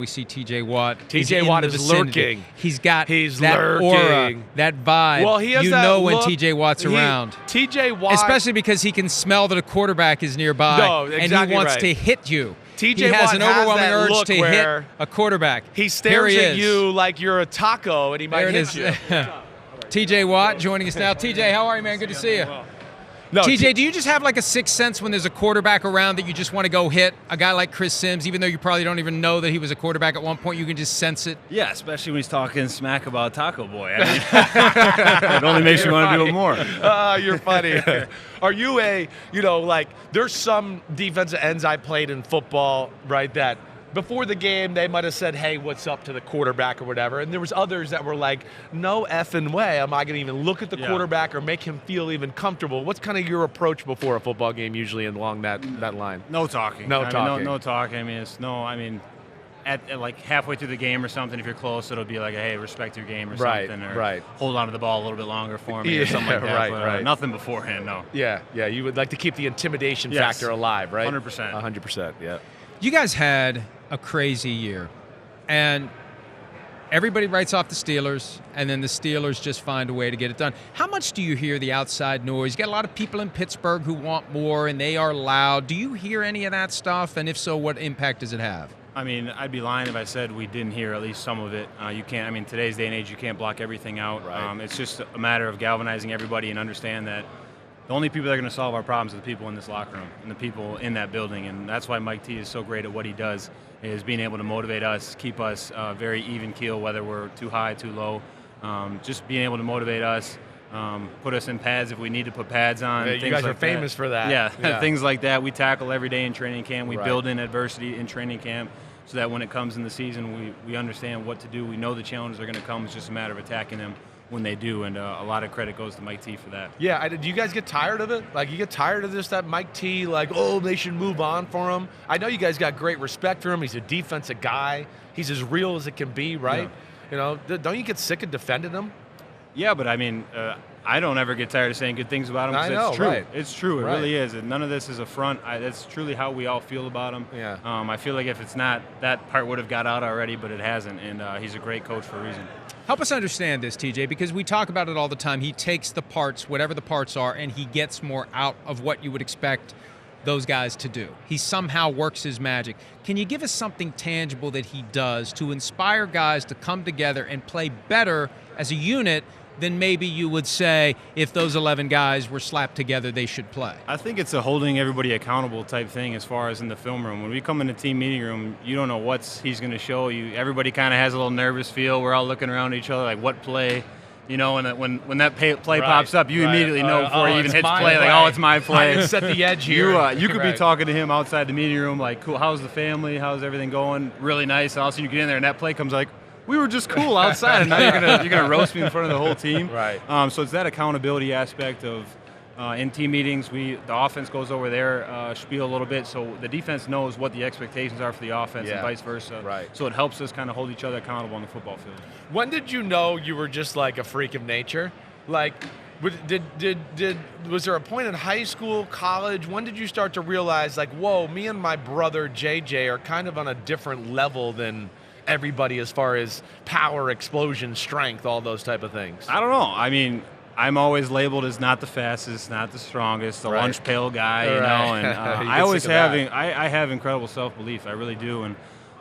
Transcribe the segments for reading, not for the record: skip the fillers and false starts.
We see T.J. Watt. T.J. Watt is lurking. He's got He's that lurking. aura, that vibe. Well, he has that know look. when T.J. Watt's around. T.J. Watt. Especially because he can smell that a quarterback is nearby. No, exactly and he wants right. to hit you. T.J. He has Watt an overwhelming that urge look to where hit a quarterback. He stares Here at is. you like you're a taco, and he might There it hit is. you. T.J. Watt joining us now. T.J., how are you, man? Good to see you. No, TJ, do you just have like a sixth sense when there's a quarterback around that you just want to go hit? A guy like Chris Simms, even though you probably don't even know that he was a quarterback at one point, you can just sense it? Yeah, especially when he's talking smack about Taco Boy. I mean, it only makes you want to do it more. You're funny. Are you there's some defensive ends I played in football, right, that before the game, they might have said, hey, what's up to the quarterback or whatever. And there was others that were like, no effing way am I going to even look at the quarterback or make him feel even comfortable. What's kind of your approach before a football game usually along that line? No talking. No talking. No talking. At like halfway through the game or something, if you're close, it'll be like, hey, respect your game or something. Or hold on to the ball a little bit longer for me or something like that. But, nothing beforehand, no. Yeah, you would like to keep the intimidation factor alive, right? 100%. 100%, yeah. You guys had a crazy year, and everybody writes off the Steelers, and then the Steelers just find a way to get it done. How much do you hear the outside noise? You got a lot of people in Pittsburgh who want more, and they are loud. Do you hear any of that stuff, and if so, what impact does it have? I mean, I'd be lying if I said we didn't hear at least some of it. You can't. I mean, today's day and age, you can't block everything out. Right. It's just a matter of galvanizing everybody and understand that the only people that are going to solve our problems are the people in this locker room and the people in that building. And that's why Mike T is so great at what he does, is being able to motivate us, keep us very even keel, whether we're too high, too low. Just being able to motivate us, put us in pads if we need to put pads on. Yeah, you guys are famous for that. Yeah, things like that. We tackle every day in training camp. We Right. build in adversity in training camp so that when it comes in the season, we understand what to do. We know the challenges are going to come. It's just a matter of attacking them when they do, and a lot of credit goes to Mike T for that. Yeah, do you guys get tired of it? Like, you get tired of this, that Mike T, like, oh, they should move on for him? I know you guys got great respect for him. He's a defensive guy. He's as real as it can be, right? Yeah. You know, don't you get sick of defending him? Yeah, but I mean, I don't ever get tired of saying good things about him. I know, it's true. right. It's true. It Right. really is. And none of this is a front. That's truly how we all feel about him. Yeah. I feel like if it's not, that part would have got out already, but it hasn't. And he's a great coach for a reason. Help us understand this, TJ, because we talk about it all the time. He takes the parts, whatever the parts are, and he gets more out of what you would expect those guys to do. He somehow works his magic. Can you give us something tangible that he does to inspire guys to come together and play better as a unit than maybe you would say if those 11 guys were slapped together, they should play? I think it's a holding everybody accountable type thing as far as in the film room. When we come in the team meeting room, you don't know what he's going to show you. Everybody kind of has a little nervous feel. We're all looking around at each other like, what play? You know, and when that play pops up, you immediately know before he even hits play, like, oh, it's my play. I set the edge here. You could be talking to him outside the meeting room like, cool, how's the family? How's everything going? Really nice. And all of a sudden you get in there and that play comes like, we were just cool outside, and now you're gonna roast me in front of the whole team. Right. So it's that accountability aspect of in team meetings. The offense goes over their spiel a little bit, so the defense knows what the expectations are for the offense and vice versa. Right. So it helps us kind of hold each other accountable on the football field. When did you know you were just like a freak of nature? Like, was there a point in high school, college? When did you start to realize, like, whoa, me and my brother JJ are kind of on a different level than everybody as far as power, explosion, strength, all those type of things? I don't know. I mean, I'm always labeled as not the fastest, not the strongest, the lunch pail guy, you know. And I always I have incredible self-belief. I really do, and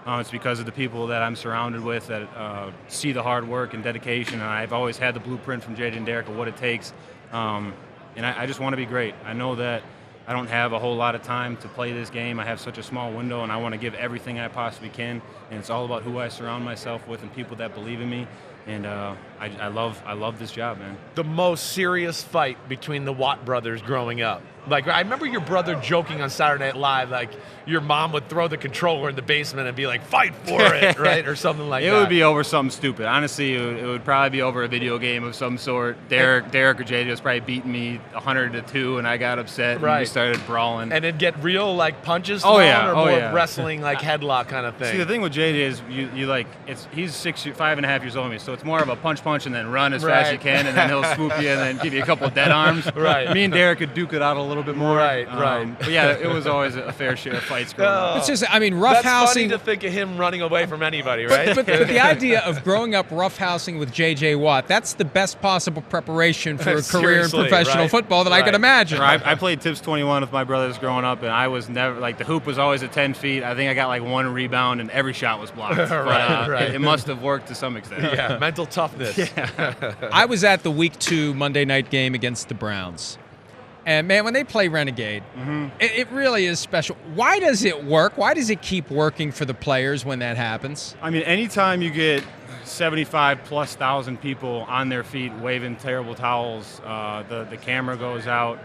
it's because of the people that I'm surrounded with that see the hard work and dedication. And I've always had the blueprint from JJ and Derek of what it takes, and I just want to be great. I know that I don't have a whole lot of time to play this game. I have such a small window, and I want to give everything I possibly can. And it's all about who I surround myself with and people that believe in me. And I love this job, man. The most serious fight between the Watt brothers growing up. Like, I remember your brother joking on Saturday Night Live, like your mom would throw the controller in the basement and be like, fight for it, right? Or something like that. It would be over something stupid. Honestly, it would probably be over a video game of some sort. Derek or JJ was probably beating me 100-2, and I got upset, and we started brawling. And it'd get real, like, punches thrown, or more wrestling, like, headlock kind of thing? See, the thing with JJ is, he's 5.5 years old, so so it's more of a punch and then run as fast as you can, and then he'll swoop you and then give you a couple of dead arms. Right. Me and Derek could duke it out a little bit more. Right. But yeah, it was always a fair share of fights growing up. It's just, I mean, That's roughhousing. funny to think of him running away from anybody, right? But the idea of growing up roughhousing with J.J. Watt, that's the best possible preparation for a career in professional football that I could imagine. I played Tips 21 with my brothers growing up, and I was never, like, the hoop was always at 10 feet. I think I got like one rebound, and every shot was blocked. But it must have worked to some extent. Yeah, mental toughness. Yeah. I was at the Week 2 Monday night game against the Browns. And, man, when they play Renegade, it really is special. Why does it work? Why does it keep working for the players when that happens? I mean, anytime you get 75+ thousand people on their feet waving terrible towels, the camera goes out,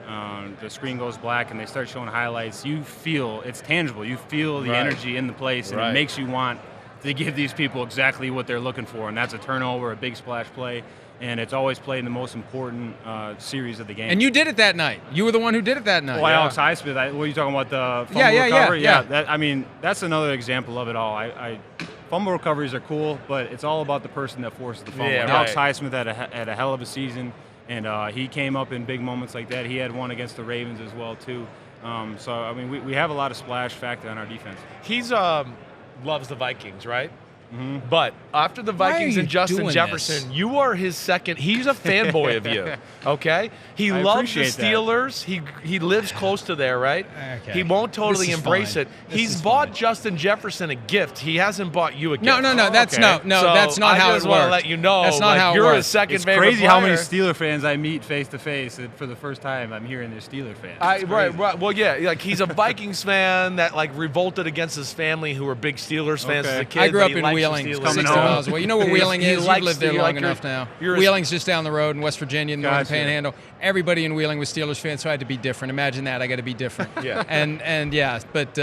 the screen goes black, and they start showing highlights, you feel, it's tangible. You feel the energy in the place, and it makes you want to give these people exactly what they're looking for, and that's a turnover, a big splash play. And it's always played in the most important series of the game. And you did it that night. You were the one who did it that night. Well, Alex Highsmith, what are you talking about, the fumble recovery? Yeah. That's another example of it all. Fumble recoveries are cool, but it's all about the person that forces the fumble. Yeah, Alex Highsmith had a hell of a season, and he came up in big moments like that. He had one against the Ravens as well, too. So, I mean, we have a lot of splash factor on our defense. He's loves the Vikings, right? But after the Vikings and Justin Jefferson, you are his second. He's a fanboy of you, okay? He loves the Steelers. He lives close to there, right? Okay. He won't totally embrace it. He's bought Justin Jefferson a gift. He hasn't bought you a gift. No. That's so that's not how it works. I just want to let you know. That's not how it you're works. his second It's favorite crazy player. how many Steeler fans I meet face to face, and for the first time I'm hearing they're Steeler fans. Right. Well, yeah, like he's a Vikings fan that like revolted against his family who were big Steelers fans as a kid. I grew up but he in likes the Wheeling, Steelers. 60 miles away. You know where Wheeling is? You've lived there long enough now. Wheeling's just down the road in West Virginia, in the Northern Panhandle. Everybody in Wheeling was Steelers fans, so I had to be different. Imagine that. I got to be different. Yeah. And yeah, but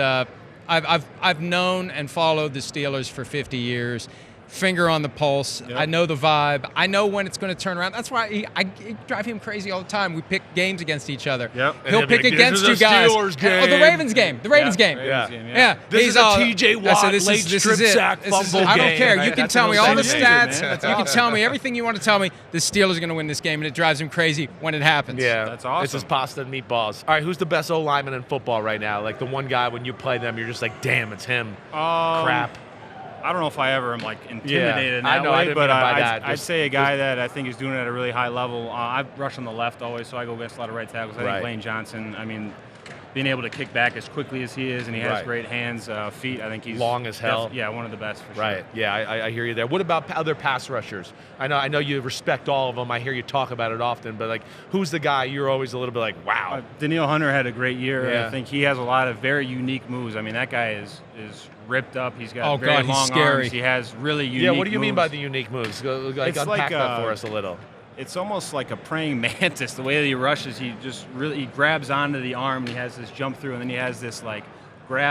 I've known and followed the Steelers for 50 years. Finger on the pulse. Yep. I know the vibe. I know when it's going to turn around. That's why I drive him crazy all the time. We pick games against each other. Yep. He'll pick against you guys. Game. Oh, the Ravens game. The Ravens game. Yeah. This is a T.J. Watt late strip sack fumble game. I don't care. You can tell me all the stats. You can awesome. tell me everything you want to tell me. The Steelers are going to win this game, and it drives him crazy when it happens. Yeah, that's awesome. It's just pasta and meatballs. All right, who's the best O lineman in football right now? Like the one guy when you play them, you're just like, damn, it's him. Crap. I don't know if I ever am like intimidated in that I know, way, but I'd Just say a guy that I think is doing it at a really high level. I rush on the left always, so I go against a lot of right tackles. I think Lane Johnson, I mean, being able to kick back as quickly as he is, and he has great hands, feet. I think he's long as hell. One of the best for sure. Right. Yeah, I hear you there. What about other pass rushers? I know you respect all of them. I hear you talk about it often, but like, who's the guy you're always a little bit like, wow? Daniil Hunter had a great year. Yeah. I think he has a lot of very unique moves. I mean, that guy is ripped up. He's got he's long scary. arms. He has really unique. Yeah. What do you mean moves. by the unique moves? Unpack that for us a little. It's almost like a praying mantis. The way that he rushes, he grabs onto the arm, and he has this jump through, and then he has this like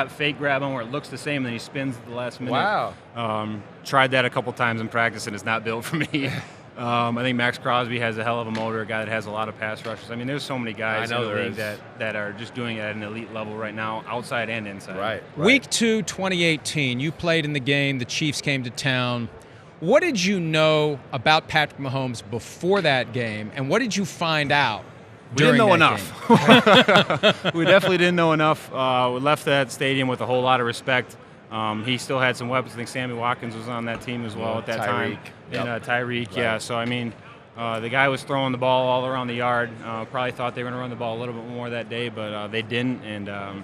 fake grab on where it looks the same, and then he spins at the last minute. Wow. Tried that a couple times in practice, and it's not built for me. I think Max Crosby has a hell of a motor, a guy that has a lot of pass rushes. I mean, there's so many guys in the league that are just doing it at an elite level right now, outside and inside. Right. Week 2, 2018, you played in the game. The Chiefs came to town. What did you know about Patrick Mahomes before that game, and what did you find out during We didn't know that enough. We definitely didn't know enough. We left that stadium with a whole lot of respect. He still had some weapons. I think Sammy Watkins was on that team as well at that time. Yep. And Tyreek, yeah. So, I mean, the guy was throwing the ball all around the yard. Probably thought they were going to run the ball a little bit more that day, but they didn't, and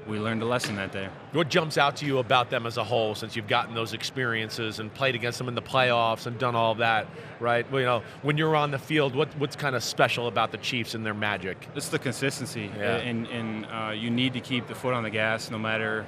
we learned a lesson that day. What jumps out to you about them as a whole, since you've gotten those experiences and played against them in the playoffs and done all of that, right? Well, you know, when you're on the field, what's kind of special about the Chiefs and their magic? It's the consistency, Yeah. and you need to keep the foot on the gas no matter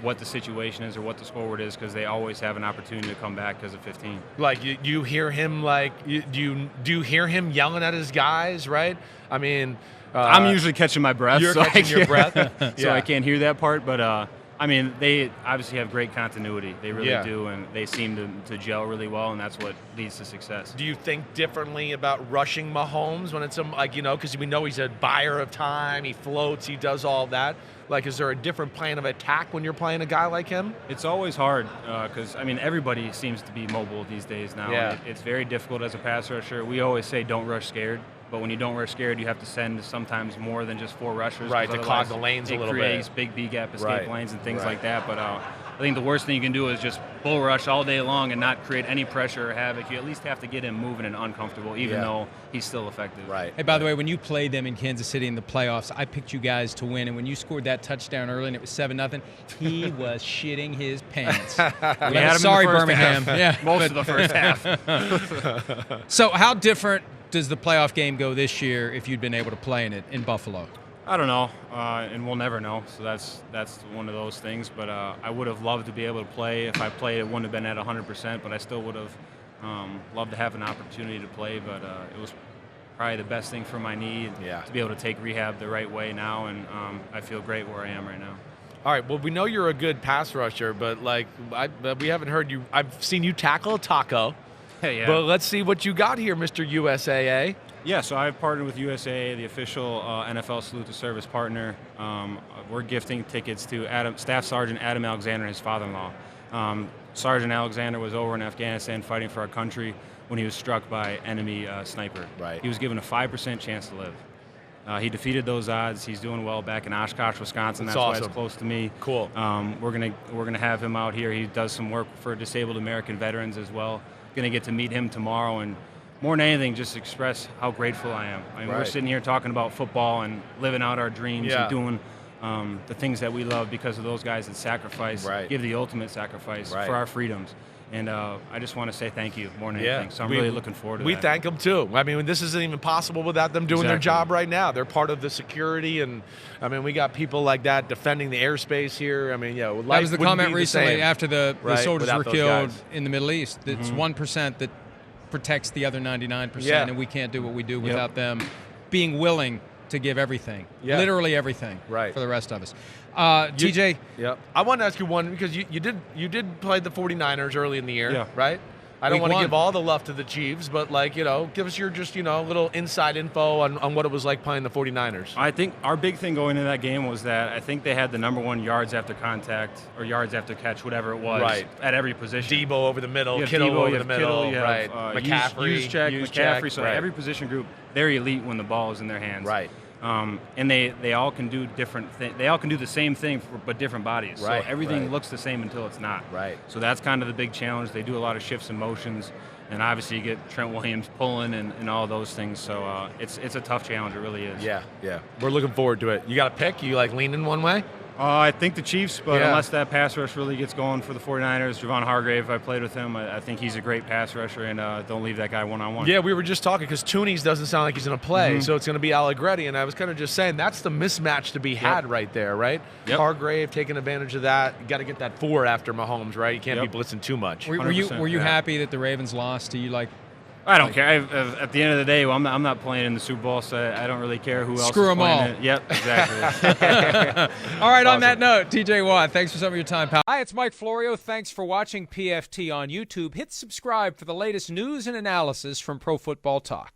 what the situation is or what the scoreboard is, because they always have an opportunity to come back because of 15. Like you hear him do you hear him yelling at his guys, right? I mean, I'm usually catching my breath. You're so catching your breath, so I can't hear that part. But I mean, they obviously have great continuity. They really Yeah. do, and they seem to gel really well, and that's what leads to success. Do you think differently about rushing Mahomes when it's because we know he's a buyer of time, he floats, he does all that. Like, is there a different plan of attack when you're playing a guy like him? It's always hard because, everybody seems to be mobile these days now. Yeah. It's very difficult as a pass rusher. We always say don't rush scared, but when you don't rush scared, you have to send sometimes more than just 4 rushers. Right, to clog the lanes a little bit. It creates big B-gap escape lanes and things Right. like that. But I think the worst thing you can do is just bull rush all day long and not create any pressure or havoc. You at least have to get him moving and uncomfortable, even though he's still effective. Right. Hey, by the way, when you played them in Kansas City in the playoffs, I picked you guys to win, and when you scored that touchdown early and it was 7-0, he was shitting his pants. We had him in Sorry, the first Birmingham. half. Yeah, Most of the first half. So how different does the playoff game go this year if you'd been able to play in it in Buffalo? I don't know, and we'll never know. So that's one of those things. But I would have loved to be able to play. If I played, it wouldn't have been at 100%. But I still would have loved to have an opportunity to play. But it was probably the best thing for my knee to be able to take rehab the right way now. And I feel great where I am right now. All right. Well, we know you're a good pass rusher, but we haven't heard you. I've seen you tackle a taco. Yeah. But let's see what you got here, Mr. USAA. Yeah, so I've partnered with USAA, the official NFL Salute to Service partner. We're gifting tickets to Staff Sergeant Adam Alexander and his father-in-law. Sergeant Alexander was over in Afghanistan fighting for our country when he was struck by enemy sniper. Right. He was given a 5% chance to live. He defeated those odds. He's doing well back in Oshkosh, Wisconsin. That's awesome. why it's close to me. Cool. We're gonna have him out here. He does some work for disabled American veterans as well. Going to get to meet him tomorrow, and more than anything, just express how grateful I am. We're sitting here talking about football and living out our dreams and doing the things that we love because of those guys that sacrifice, give the ultimate sacrifice for our freedoms. And I just want to say thank you more than anything. So I'm really looking forward to that. We thank them, too. This isn't even possible without them doing their job right now. They're part of the security, and, we got people like that defending the airspace here. That was the comment recently after the soldiers were killed in the Middle East. It's 1% that protects the other 99%, and we can't do what we do without them being willing to give everything, literally everything, for the rest of us. TJ? I want to ask you one, because you did play the 49ers early in the year, right? I don't Week want to 1. give all the love to the Chiefs, but give us your little inside info on what it was like playing the 49ers. I think our big thing going into that game was that I think they had the number 1 yards after contact or yards after catch, whatever it was, at every position. Debo over the middle, Kittle over the middle, McCaffrey, McCaffrey. So every position group, they're elite when the ball is in their hands. Right. And they all can do different things. They all can do the same thing, but different bodies. So everything looks the same until it's not. Right. So that's kind of the big challenge. They do a lot of shifts and motions, and obviously you get Trent Williams pulling and all those things. So it's a tough challenge. It really is. Yeah. We're looking forward to it. You got a pick? You leaning one way? I think the Chiefs, but unless that pass rush really gets going for the 49ers, Javon Hargrave, I played with him. I think he's a great pass rusher, and don't leave that guy one-on-one. Yeah, we were just talking because Toonies doesn't sound like he's going to play, so it's going to be Allegretti, and I was kind of just saying that's the mismatch to be had right there, right? Yep. Hargrave taking advantage of that. You got to get that 4 after Mahomes, right? You can't be blitzing too much. Were you happy that the Ravens lost? Do you I don't care. At the end of the day, I'm not playing in the Super Bowl, so I don't really care who else Screw is them playing all. it. Yep, exactly. All right, on that note, TJ Watt, thanks for some of your time, pal. Hi, it's Mike Florio. Thanks for watching PFT on YouTube. Hit subscribe for the latest news and analysis from Pro Football Talk.